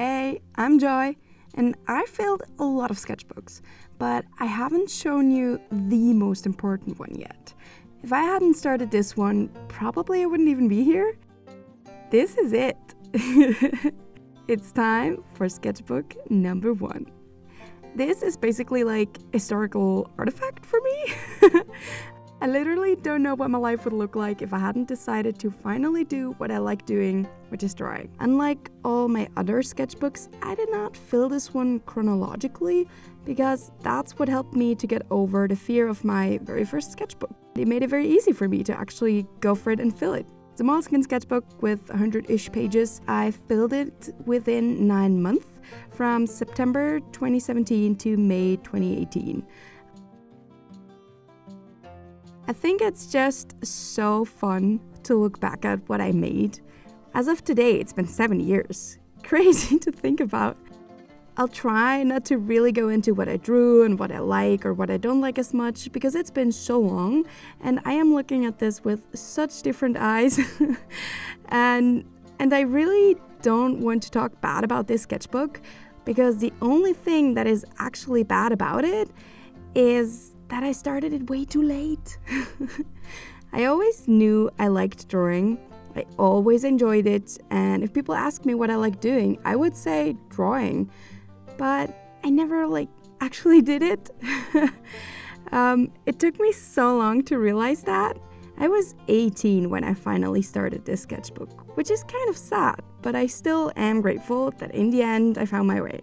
Hey, I'm Joy, and I filled a lot of sketchbooks, but I haven't shown you the most important one yet. If I hadn't started this one, probably I wouldn't even be here. This is it. It's time for sketchbook number 1. This is basically like a historical artifact for me. I literally don't know what my life would look like if I hadn't decided to finally do what I like doing, which is drawing. Unlike all my other sketchbooks, I did not fill this one chronologically because that's what helped me to get over the fear of my very first sketchbook. It made it very easy for me to actually go for it and fill it. It's a Moleskine sketchbook with 100-ish pages. I filled it within 9 months, from September 2017 to May 2018. I think it's just so fun to look back at what I made. As of today, it's been 7 years. Crazy to think about. I'll try not to really go into what I drew and what I like or what I don't like as much because it's been so long and I am looking at this with such different eyes. and I really don't want to talk bad about this sketchbook because the only thing that is actually bad about it is that I started it way too late. I always knew I liked drawing. I always enjoyed it, and if people ask me what I like doing, I would say drawing. But I never actually did it. It took me so long to realize that. I was 18 when I finally started this sketchbook, which is kind of sad, but I still am grateful that in the end I found my way.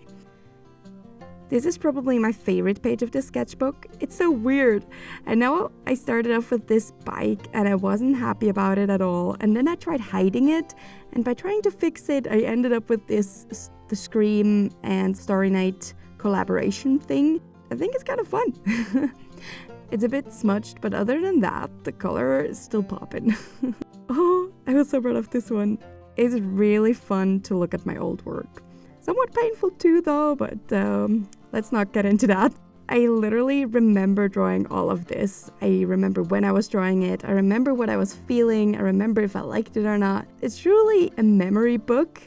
This is probably my favorite page of this sketchbook. It's so weird. I know I started off with this bike and I wasn't happy about it at all. And then I tried hiding it. And by trying to fix it, I ended up with the Scream and Starry Night collaboration thing. I think it's kind of fun. It's a bit smudged, but other than that, the color is still popping. Oh, I was so proud of this one. It's really fun to look at my old work. Somewhat painful too though, but let's not get into that. I literally remember drawing all of this. I remember when I was drawing it. I remember what I was feeling. I remember if I liked it or not. It's truly a memory book.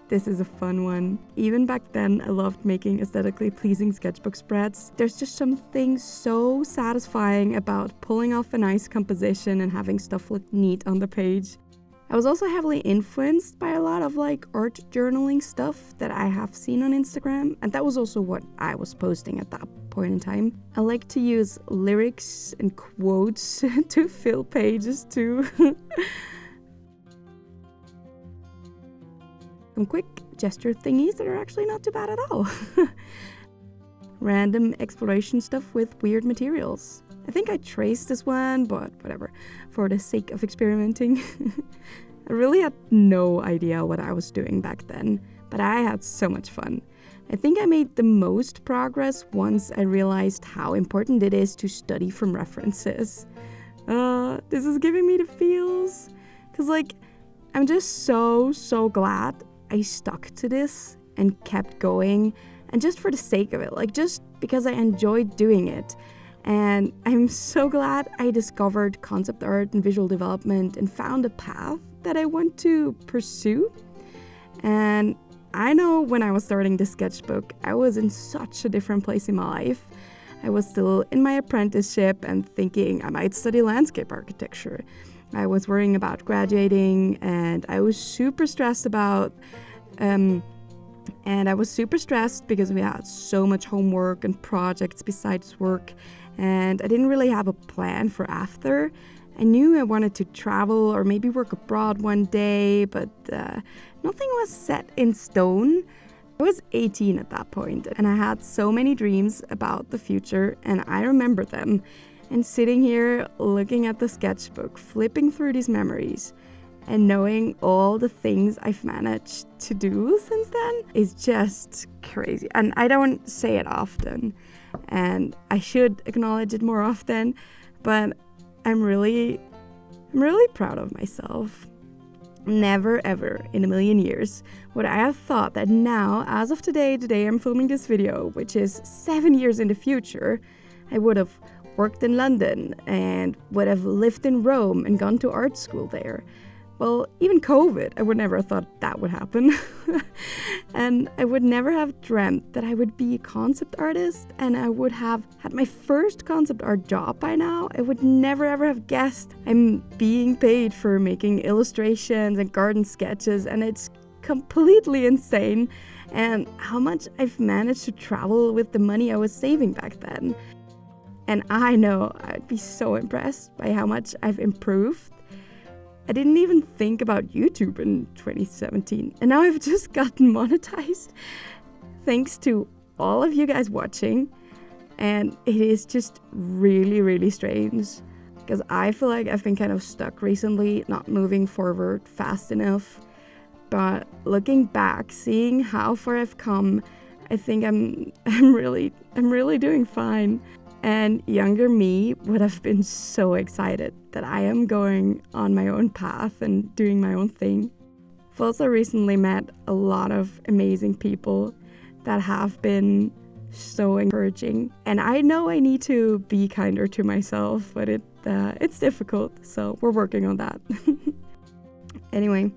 This is a fun one. Even back then, I loved making aesthetically pleasing sketchbook spreads. There's just something so satisfying about pulling off a nice composition and having stuff look neat on the page. I was also heavily influenced by a lot of art journaling stuff that I have seen on Instagram, and that was also what I was posting at that point in time. I like to use lyrics and quotes to fill pages too. Some quick gesture thingies that are actually not too bad at all. Random exploration stuff with weird materials. I think I traced this one, but whatever, for the sake of experimenting. I really had no idea what I was doing back then, but I had so much fun. I think I made the most progress once I realized how important it is to study from references. This is giving me the feels. Because I'm just so glad I stuck to this and kept going. And just for the sake of it, just because I enjoyed doing it. And I'm so glad I discovered concept art and visual development and found a path that I want to pursue. And I know when I was starting this sketchbook, I was in such a different place in my life. I was still in my apprenticeship and thinking I might study landscape architecture. I was worrying about graduating and I was super stressed because we had so much homework and projects besides work. And I didn't really have a plan for after. I knew I wanted to travel or maybe work abroad one day, but nothing was set in stone. I was 18 at that point, and I had so many dreams about the future, and I remember them. And sitting here looking at the sketchbook, flipping through these memories, and knowing all the things I've managed to do since then is just crazy. And I don't say it often. And I should acknowledge it more often, but I'm really proud of myself. Never ever in a million years would I have thought that now, as of today, the day I'm filming this video, which is 7 years in the future, I would have worked in London and would have lived in Rome and gone to art school there. Well, even COVID, I would never have thought that would happen. And I would never have dreamt that I would be a concept artist and I would have had my first concept art job by now. I would never ever have guessed I'm being paid for making illustrations and garden sketches, and it's completely insane. And how much I've managed to travel with the money I was saving back then. And I know I'd be so impressed by how much I've improved. I didn't even think about YouTube in 2017, and now I've just gotten monetized thanks to all of you guys watching. And it is just really, really strange because I feel like I've been kind of stuck recently, not moving forward fast enough. But looking back, seeing how far I've come, I think I'm really doing fine. And younger me would have been so excited that I am going on my own path and doing my own thing. I've also recently met a lot of amazing people that have been so encouraging. And I know I need to be kinder to myself, but it's difficult, so we're working on that. Anyway,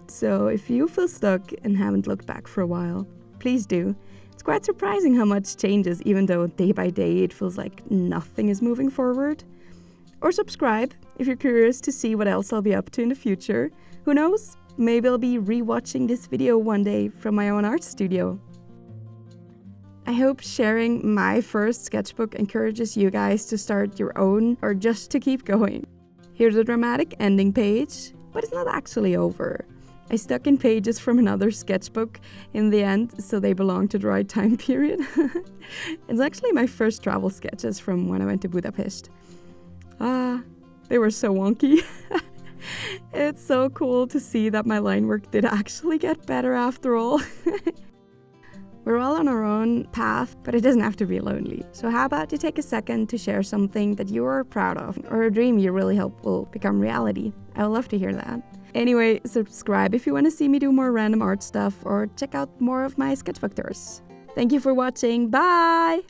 so if you feel stuck and haven't looked back for a while, please do. It's quite surprising how much changes, even though day by day it feels like nothing is moving forward. Or subscribe if you're curious to see what else I'll be up to in the future. Who knows? Maybe I'll be rewatching this video one day from my own art studio. I hope sharing my first sketchbook encourages you guys to start your own or just to keep going. Here's a dramatic ending page, but it's not actually over. I stuck in pages from another sketchbook in the end, so they belong to the right time period. It's actually my first travel sketches from when I went to Budapest. They were so wonky. It's so cool to see that my line work did actually get better after all. We're all on our own path, but it doesn't have to be lonely. So how about you take a second to share something that you are proud of, or a dream you really hope will become reality? I would love to hear that. Anyway, subscribe if you want to see me do more random art stuff, or check out more of my sketchbook tours. Thank you for watching. Bye!